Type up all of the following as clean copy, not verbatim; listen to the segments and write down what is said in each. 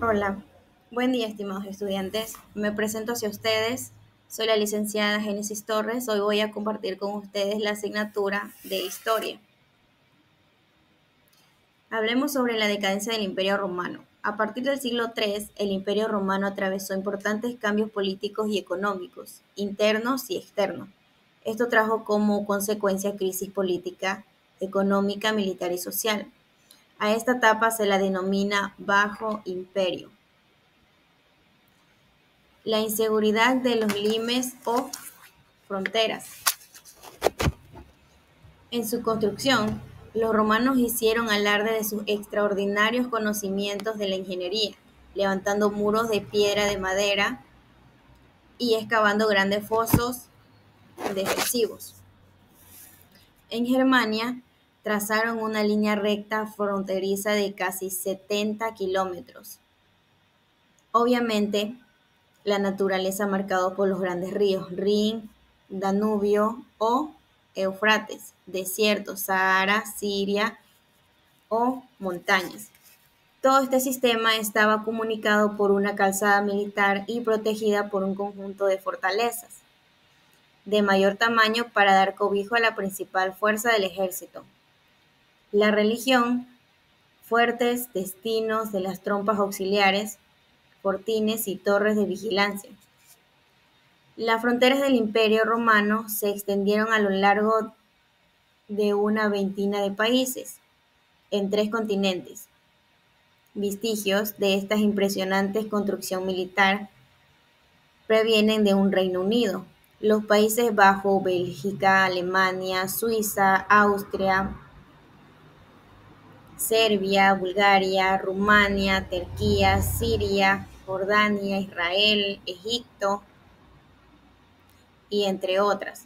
Hola, buen día estimados estudiantes. Me presento hacia ustedes. Soy la licenciada Génesis Torres. Hoy voy a compartir con ustedes la asignatura de Historia. Hablemos sobre la decadencia del Imperio Romano. A partir del siglo III, el Imperio Romano atravesó importantes cambios políticos y económicos, internos y externos. Esto trajo como consecuencia crisis política, económica, militar y social. A esta etapa se la denomina Bajo Imperio. La inseguridad de los limes o fronteras. En su construcción, los romanos hicieron alarde de sus extraordinarios conocimientos de la ingeniería, levantando muros de piedra de madera y excavando grandes fosos defensivos. En Germania, trazaron una línea recta fronteriza de casi 70 kilómetros. Obviamente, la naturaleza marcada por los grandes ríos Rin, Danubio o Éufrates, desiertos, Sahara, Siria o montañas. Todo este sistema estaba comunicado por una calzada militar y protegida por un conjunto de fortalezas de mayor tamaño para dar cobijo a la principal fuerza del ejército. La religión, fuertes destinos de las tropas auxiliares, fortines y torres de vigilancia. Las fronteras del Imperio Romano se extendieron a lo largo de una veintena de países, en 3 continentes. Vestigios de esta impresionante construcción militar provienen de un Reino Unido, los Países Bajos, Bélgica, Alemania, Suiza, Austria, Serbia, Bulgaria, Rumania, Turquía, Siria, Jordania, Israel, Egipto y entre otras.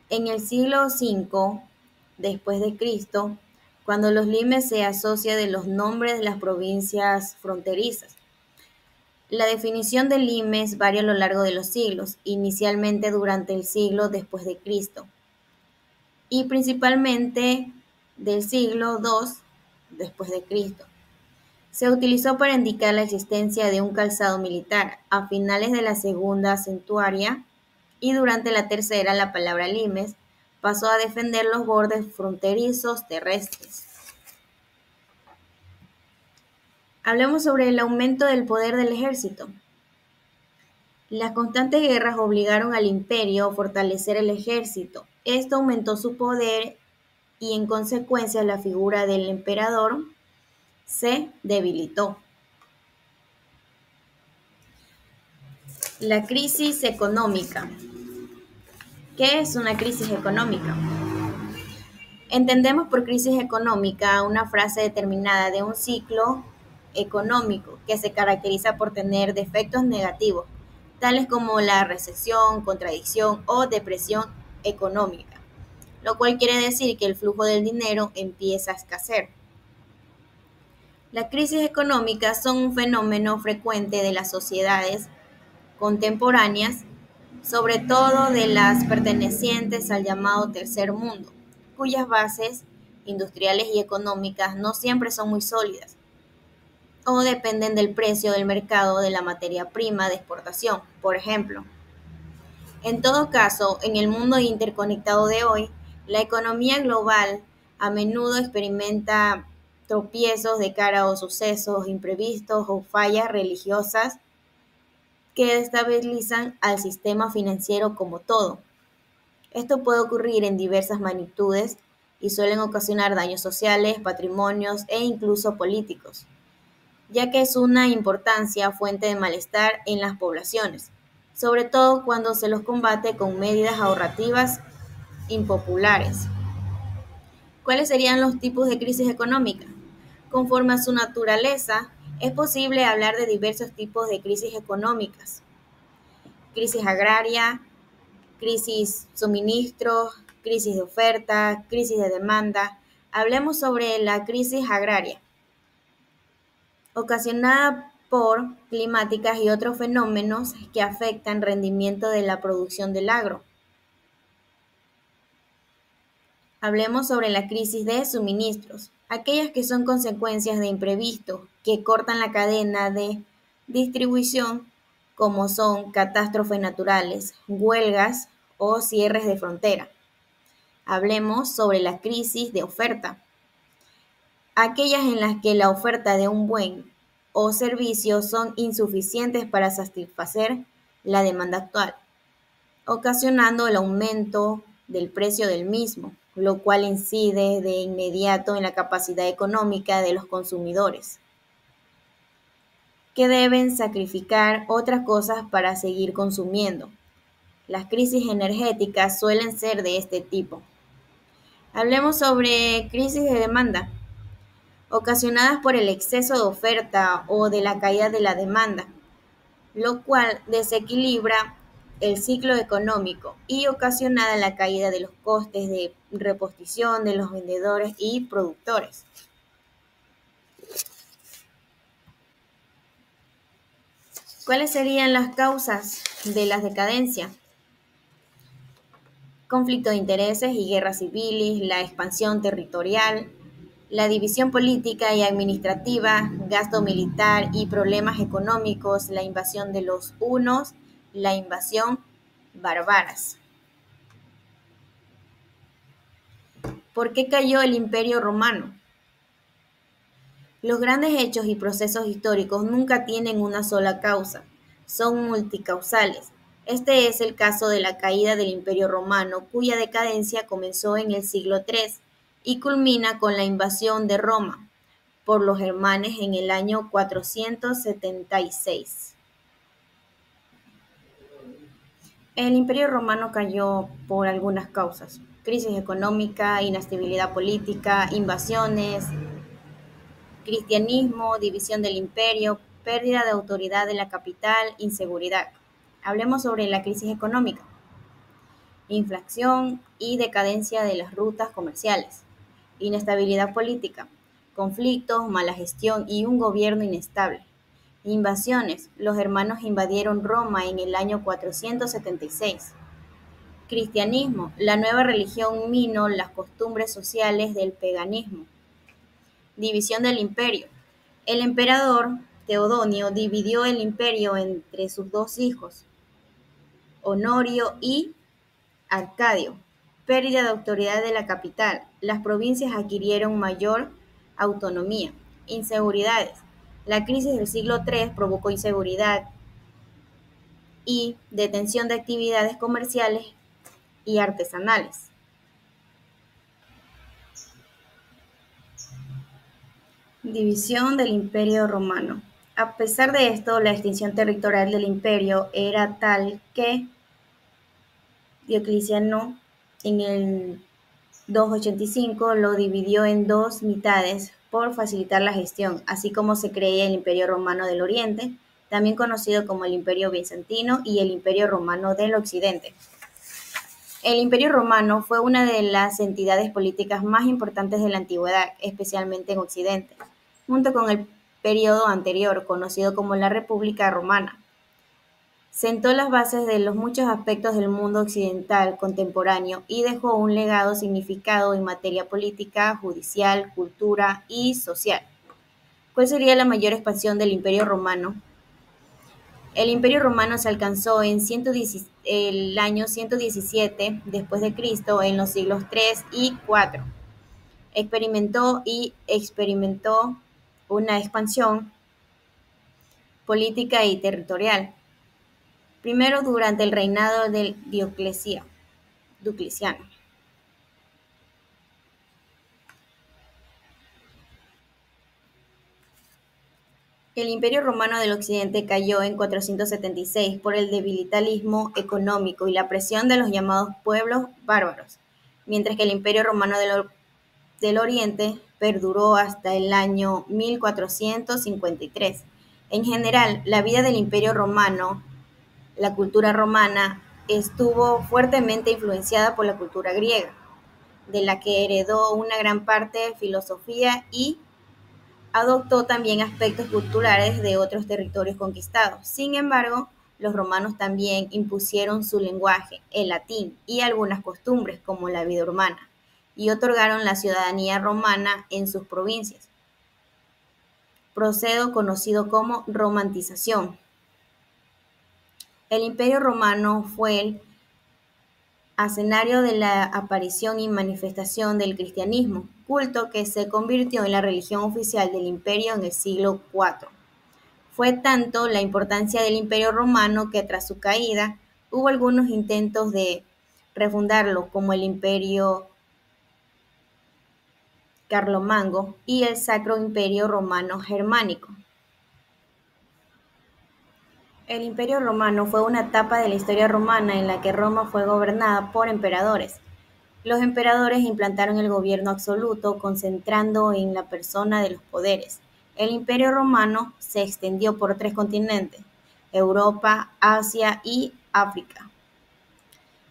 En el siglo V después de Cristo, cuando los limes se asocia de los nombres de las provincias fronterizas. La definición de limes varía a lo largo de los siglos, inicialmente durante el siglo después de Cristo y principalmente del siglo II después de Cristo. Se utilizó para indicar la existencia de un calzado militar a finales de la segunda centuria y durante la tercera la palabra limes pasó a defender los bordes fronterizos terrestres. Hablemos sobre el aumento del poder del ejército. Las constantes guerras obligaron al imperio a fortalecer el ejército. Esto aumentó su poder y en consecuencia la figura del emperador se debilitó. La crisis económica. ¿Qué es una crisis económica? Entendemos por crisis económica una frase determinada de un ciclo económico que se caracteriza por tener defectos negativos, tales como la recesión, contradicción o depresión económica, lo cual quiere decir que el flujo del dinero empieza a escasear. Las crisis económicas son un fenómeno frecuente de las sociedades contemporáneas, sobre todo de las pertenecientes al llamado tercer mundo, cuyas bases industriales y económicas no siempre son muy sólidas o dependen del precio del mercado de la materia prima de exportación, por ejemplo. En todo caso, en el mundo interconectado de hoy, la economía global a menudo experimenta tropiezos de cara a sucesos imprevistos o fallas religiosas que destabilizan al sistema financiero como todo. Esto puede ocurrir en diversas magnitudes y suelen ocasionar daños sociales, patrimonios e incluso políticos, ya que es una importancia fuente de malestar en las poblaciones, sobre todo cuando se los combate con medidas ahorrativas impopulares. ¿Cuáles serían los tipos de crisis económica? Conforme a su naturaleza, es posible hablar de diversos tipos de crisis económicas. Crisis agraria, crisis suministros, crisis de oferta, crisis de demanda. Hablemos sobre la crisis agraria, ocasionada por climáticas y otros fenómenos que afectan el rendimiento de la producción del agro. Hablemos sobre la crisis de suministros. Aquellas que son consecuencias de imprevistos que cortan la cadena de distribución, como son catástrofes naturales, huelgas o cierres de frontera. Hablemos sobre la crisis de oferta, aquellas en las que la oferta de un buen o servicio son insuficientes para satisfacer la demanda actual, ocasionando el aumento del precio del mismo, lo cual incide de inmediato en la capacidad económica de los consumidores, que deben sacrificar otras cosas para seguir consumiendo. Las crisis energéticas suelen ser de este tipo. Hablemos sobre crisis de demanda, ocasionadas por el exceso de oferta o de la caída de la demanda, lo cual desequilibra el ciclo económico y ocasiona la caída de los costes de reposición de los vendedores y productores. ¿Cuáles serían las causas de la decadencia? Conflicto de intereses y guerras civiles, la expansión territorial, la división política y administrativa, gasto militar y problemas económicos, la invasión de los hunos, la invasión bárbaras. ¿Por qué cayó el Imperio Romano? Los grandes hechos y procesos históricos nunca tienen una sola causa, son multicausales. Este es el caso de la caída del Imperio Romano, cuya decadencia comenzó en el siglo III y culmina con la invasión de Roma por los germanes en el año 476. El Imperio Romano cayó por algunas causas: crisis económica, inestabilidad política, invasiones, cristianismo, división del imperio, pérdida de autoridad de la capital, inseguridad. Hablemos sobre la crisis económica, inflación y decadencia de las rutas comerciales, inestabilidad política, conflictos, mala gestión y un gobierno inestable. Invasiones. Los hermanos invadieron Roma en el año 476. Cristianismo. La nueva religión minó las costumbres sociales del paganismo. División del imperio. El emperador Teodonio dividió el imperio entre sus dos hijos, Honorio y Arcadio. Pérdida de autoridad de la capital. Las provincias adquirieron mayor autonomía. Inseguridades. La crisis del siglo III provocó inseguridad y detención de actividades comerciales y artesanales. División del Imperio Romano. A pesar de esto, la extensión territorial del imperio era tal que Diocleciano en el 285 lo dividió en dos mitades por facilitar la gestión, así como se creía el Imperio Romano del Oriente, también conocido como el Imperio Bizantino y el Imperio Romano del Occidente. El Imperio Romano fue una de las entidades políticas más importantes de la antigüedad, especialmente en Occidente, junto con el periodo anterior, conocido como la República Romana. Sentó las bases de los muchos aspectos del mundo occidental contemporáneo y dejó un legado significado en materia política, judicial, cultura y social. ¿Cuál sería la mayor expansión del Imperio Romano? El Imperio Romano se alcanzó en el año 117 después de Cristo en los siglos III y IV. Experimentó una expansión política y territorial. Primero durante el reinado de Diocleciano. El Imperio Romano del Occidente cayó en 476 por el debilitarismo económico y la presión de los llamados pueblos bárbaros, mientras que el Imperio Romano del Oriente perduró hasta el año 1453. En general, la vida del Imperio Romano, la cultura romana, estuvo fuertemente influenciada por la cultura griega, de la que heredó una gran parte de filosofía y adoptó también aspectos culturales de otros territorios conquistados. Sin embargo, los romanos también impusieron su lenguaje, el latín, y algunas costumbres como la vida urbana. y otorgaron la ciudadanía romana en sus provincias, proceso conocido como romantización. El Imperio Romano fue el escenario de la aparición y manifestación del cristianismo, culto que se convirtió en la religión oficial del imperio en el siglo IV. Fue tanto la importancia del Imperio Romano que tras su caída hubo algunos intentos de refundarlo, como el Imperio Carlomagno y el Sacro Imperio Romano Germánico. El Imperio Romano fue una etapa de la historia romana en la que Roma fue gobernada por emperadores. Los emperadores implantaron el gobierno absoluto, concentrando en la persona de los poderes. El Imperio Romano se extendió por 3 continentes: Europa, Asia y África.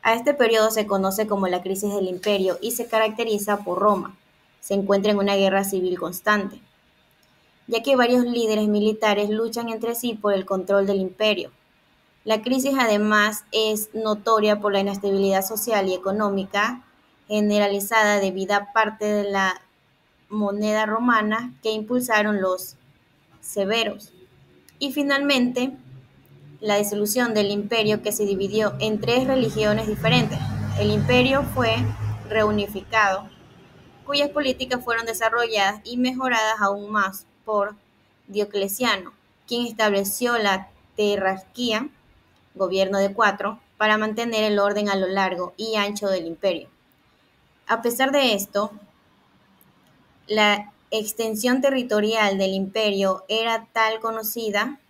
A este periodo se conoce como la crisis del imperio y se caracteriza por Roma. Se encuentra en una guerra civil constante, ya que varios líderes militares luchan entre sí por el control del imperio. La crisis además es notoria por la inestabilidad social y económica generalizada debido a parte de la moneda romana que impulsaron los severos. Y finalmente, la disolución del imperio, que se dividió en 3 religiones diferentes. El imperio fue reunificado, cuyas políticas fueron desarrolladas y mejoradas aún más por Diocleciano, quien estableció la tetrarquía, gobierno de 4, para mantener el orden a lo largo y ancho del imperio. A pesar de esto, la extensión territorial del imperio era tal conocida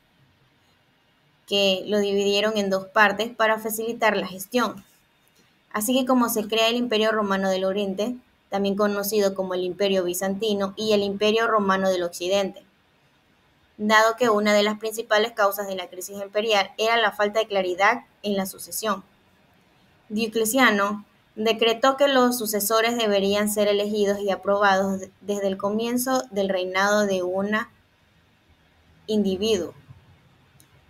que lo dividieron en 2 partes para facilitar la gestión. Así que como se crea el Imperio Romano del Oriente, también conocido como el Imperio Bizantino, y el Imperio Romano del Occidente, dado que una de las principales causas de la crisis imperial era la falta de claridad en la sucesión. Diocleciano decretó que los sucesores deberían ser elegidos y aprobados desde el comienzo del reinado de un individuo.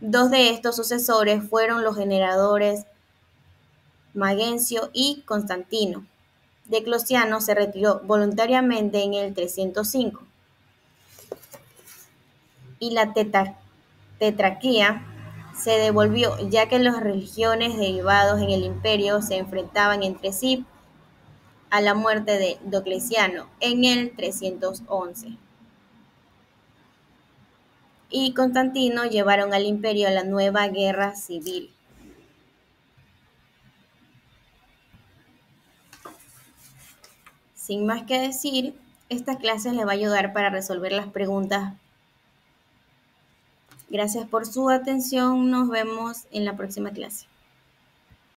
2 de estos sucesores fueron los generadores Magencio y Constantino. Diocleciano se retiró voluntariamente en el 305 y la tetrarquía se devolvió, ya que las religiones derivadas en el imperio se enfrentaban entre sí a la muerte de Diocleciano en el 311. Y Constantino llevaron al imperio a la nueva guerra civil. Sin más que decir, esta clase les va a ayudar para resolver las preguntas. Gracias por su atención, nos vemos en la próxima clase.